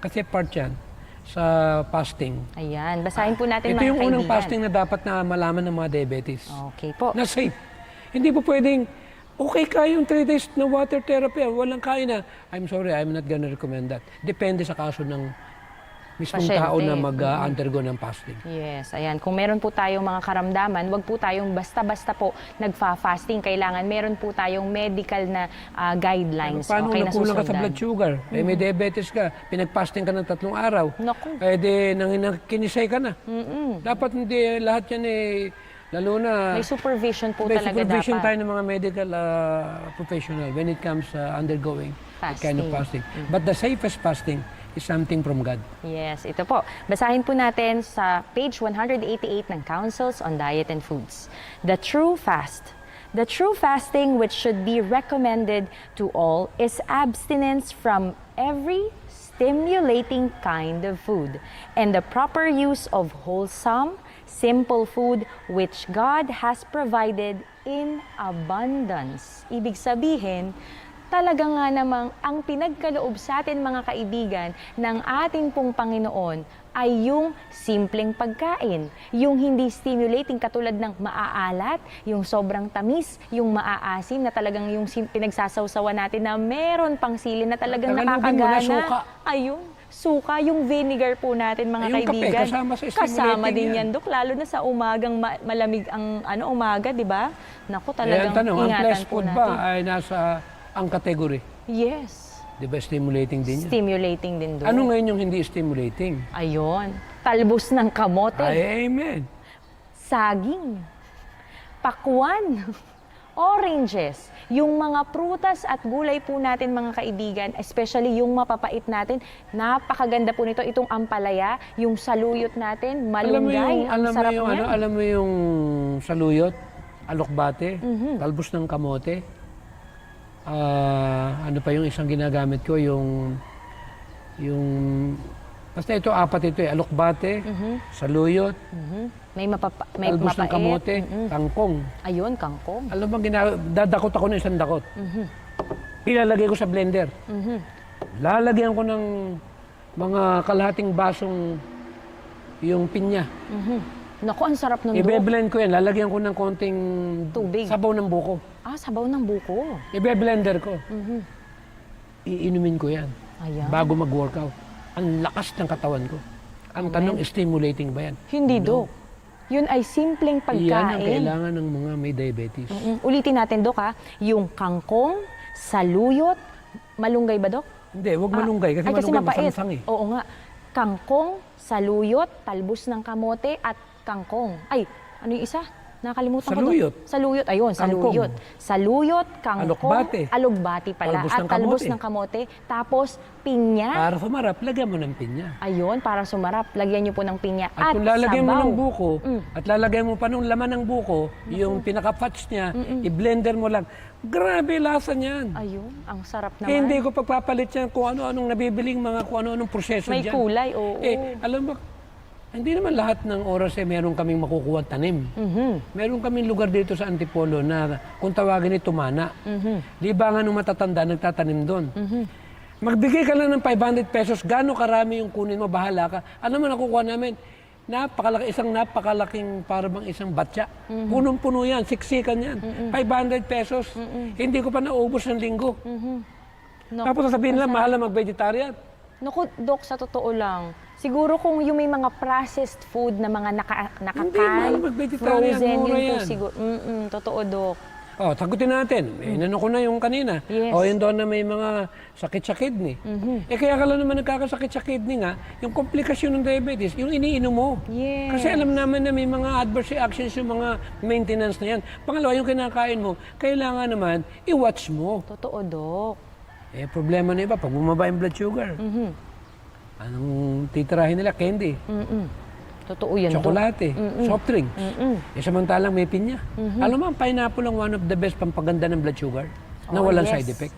Kasi part yan sa fasting. Ayan, basahin po natin Ito mga yung unang kaibigan. fasting na dapat na malaman ng mga diabetes. Okay po. Na safe. Hindi po pwedeng, okay ka yung 3 days na water therapy, walang kain na. I'm sorry, I'm not gonna recommend that. Depende sa kaso ng mismong Pasyente. tao na mag-undergo ng fasting. Yes, ayan. Kung meron po tayong mga karamdaman, wag po tayong basta-basta po nagfa-fasting. Kailangan meron po tayong medical na guidelines. Paano okay, kung nakulang ka sa nasusundan. blood sugar? Eh, may diabetes ka, pinag-fasting ka ng 3 araw. Naku. Eh di, kinisay ka na. Dapat hindi lahat yan eh, lalo na May supervision po may talaga supervision dapat. tayo ng mga medical professional when it comes undergoing that kind of fasting. But the safest fasting is something from God. Yes, ito po. Basahin po natin sa page 188 ng Councils on Diet and Foods. The true fast. The true fasting which should be recommended to all is abstinence from every stimulating kind of food and the proper use of wholesome, simple food which God has provided in abundance. Ibig sabihin, talaga nga namang ang pinagkaloob sa atin mga kaibigan ng ating pong Panginoon ay yung simpleng pagkain. Yung hindi stimulating katulad ng maaalat, yung sobrang tamis, yung maaasim na talagang yung pinagsasawsawan natin na meron pang sili na talagang Tagalogin mo na, nakakagana. suka. Ayun, suka, yung vinegar po natin mga Yung kape, kaibigan. kasama sa Kasama stimulating din yan. yan, Dok. Lalo na sa umagang malamig ang umaga, di ba? Naku, Eh, talagang ang tanong, ang ingatan flesh po food natin. ba ay nasa ang category? Yes. Di ba stimulating din yan? Stimulating din doon. Ano ngayon yung hindi stimulating? Ayun. Talbos ng kamote. Ay, amen. Saging. Pakwan. Oranges. Yung mga prutas at gulay po natin mga kaibigan, especially yung mapapait natin, napakaganda po nito. Itong ampalaya, yung saluyot natin, malunggay. Ang sarap niyan. Alam mo yung saluyot, alokbate, talbos ng kamote. Ano pa yung isang ginagamit ko, yung basta ito, 4 ito eh, alokbate, saluyot, May talbos ng mapait. kamote, kangkong. Ayun, kangkong. Alam mo, dadakot ako ng isang dakot. Ilalagay ko sa blender. Lalagyan ko ng mga kalahating basong yung pinya. Naku, ang sarap ng Dok. Ibe-blend ko yan. Lalagyan ko ng konting Tubig. sabaw ng buko. Sabaw ng buko. Ibe-blender ko. Iinumin ko yan Ayan. bago mag-workout. Ang lakas ng katawan ko. Ang tanong, stimulating ba yan? Hindi, Dok. Yun ay simpleng pagkain. Iyan ang kailangan ng mga may diabetes. Ulitin natin, Dok, ha? Yung kangkong, saluyot, malunggay ba, Dok? Hindi, huwag malunggay. Kasi Ay, malunggay mapait. masangsang eh. Oo nga. Kangkong, saluyot, talbos ng kamote, at kangkong. Ay, ano yung isa? Nakalimutan Saluyot. ko. Saluyot. Ayun, Kangkong. saluyot. Saluyot, kangkong, Alugbate. alugbati pala. Talbos At ng talbos kamote. ng kamote. Tapos, pinya. Para sumarap, lagyan mo ng pinya. Ayun, para sumarap. Lagyan niyo po ng pinya. At kung lalagyan mo sabaw. ng buko, at lalagyan mo pa ng laman ng buko, yung pinaka-fats niya, i-blender mo lang. Grabe lasa niyan. Ayun, ang sarap naman. Hindi ko pagpapalit yan kung ano-anong nabibiling mga kung ano-anong proseso May dyan. kulay, oo. Alam mo, hindi naman lahat ng oras meron kaming makukuha tanim. Meron kaming lugar dito sa Antipolo na kung tawagin ni Tumana. Libangan ng matatanda, nagtatanim doon. Magbigay ka lang ng 500 pesos, gano'ng karami yung kunin mo, bahala ka. Ano mo nakukuha namin? Isang napakalaking para bang isang batya. Punong-puno yan, siksikan yan. 500 pesos. Hindi ko pa naubos ng linggo. Naku, Tapos sasabihin lang, mahal na mag-vegetarian. Naku, Dok, sa totoo lang. Siguro kung yung may mga processed food na mga Hindi, nakakan, mahal mag-vegetarian, frozen, mura yun po yan. siguro. Totoo, Dok. Sagutin natin. Inano ko na yung kanina. Yes. Yung doon na may mga sakit sa kidney. Kaya ka lang naman nagkakasakit sa kidney nga, yung komplikasyon ng diabetes, yung iniinom mo. Yes. Kasi alam naman na may mga adverse reactions yung mga maintenance na yan. Pangalawa, yung kinakain mo, kailangan naman i-watch mo. Totoo, Dok. Problema na iba, pag bumaba yung blood sugar, anong titirahin nila? Candy, Totoo yan, Dok. tsokolate, soft drinks. Samantalang may pinya. Alam mo, ang pineapple ang one of the best pampaganda ng blood sugar na walang yes. side effect.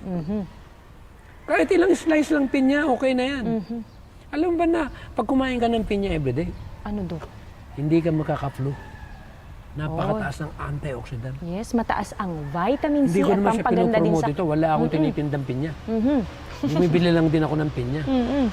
Kahit ilang slice lang pinya, okay na yan. Alam mo ba na, pag kumain ka ng pinya everyday, Ano, Dok? hindi ka makaka-flu. Napakataas ng antioxidant. Yes, mataas ang vitamin C Hindi ko at naman siya pampaganda din pinopromote sa... ito. Wala akong tinitindang pinya. Bumibili lang din ako ng pinya.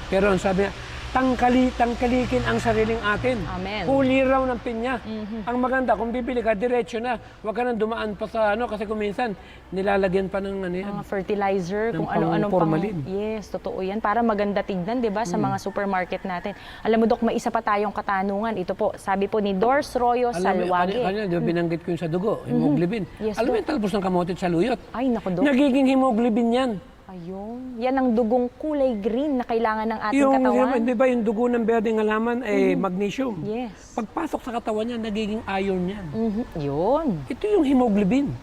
Pero ang sabi niya, tangkalikin ang sariling atin. Amen. Huli raw ng pinya. Ang maganda, kung bibili ka, diretso na. Huwag ka nang dumaan pa sa kasi kung minsan, nilalagyan pa ng ano yan. Mga fertilizer, Ng kung ano-ano pang... formalin. Yes, totoo yan. Para maganda tignan, di ba, sa mga supermarket natin. Alam mo, Dok, may isa pa tayong katanungan. Ito po, sabi po ni Dors Royo Salwage. Kanina, di ba binanggit ko yung sa dugo, hemoglobin. Yes, Alam mo yung talbos ng kamote sa luyot? Ay, naku, Dok. Nagiging hemoglobin yan. Ayun. Yan ang dugong kulay green na kailangan ng ating katawan. Di ba yung dugo ng berdeng halaman, magnesium. Yes. Pagpasok sa katawan niya, nagiging iron yan. Yun. Ito yung hemoglobin.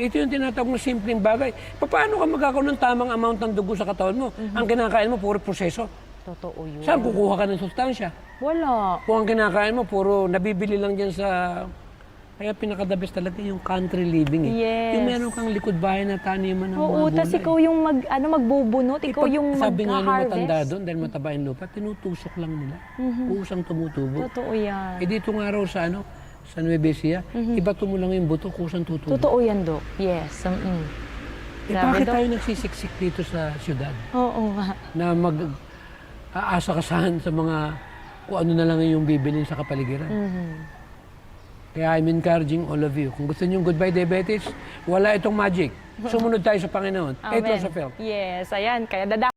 Ito yung tinatawag na simpleng bagay. Paano ka magkakaroon ng tamang amount ng dugo sa katawan mo? Ang kinakain mo, puro proseso. Totoo yun. Saan kukuha ka ng sustansya? Wala. Kung ang kinakain mo, puro nabibili lang dyan sa... Kaya pinaka-the best talaga yung country living eh. Yes. Yung meron kang likod bahay na taniman ng Oo, mga tas gulay. ikaw yung magbubunot, ikaw yung Sabi nga nung matanda mag-harvest. doon, dahil mataba yung lupa, tinutusok lang nila. Kusang tumutubo. Totoo yan. Dito nga raw sa sa Nueva Ecija, ibato mo lang yung buto, kusang tutubo. Totoo yan, Dok. Yes. Bakit Dok? tayo nagsisiksik dito sa syudad? Oo nga. Na mag-aasa kasahan sa mga kung ano na lang yung bibilin sa kapaligiran. Kaya I'm encouraging all of you. Kung gusto niyo goodbye diabetes, wala itong magic. Sumunod tayo sa Panginoon. Amen. Ito sa Phil. Yes, ayan. Kaya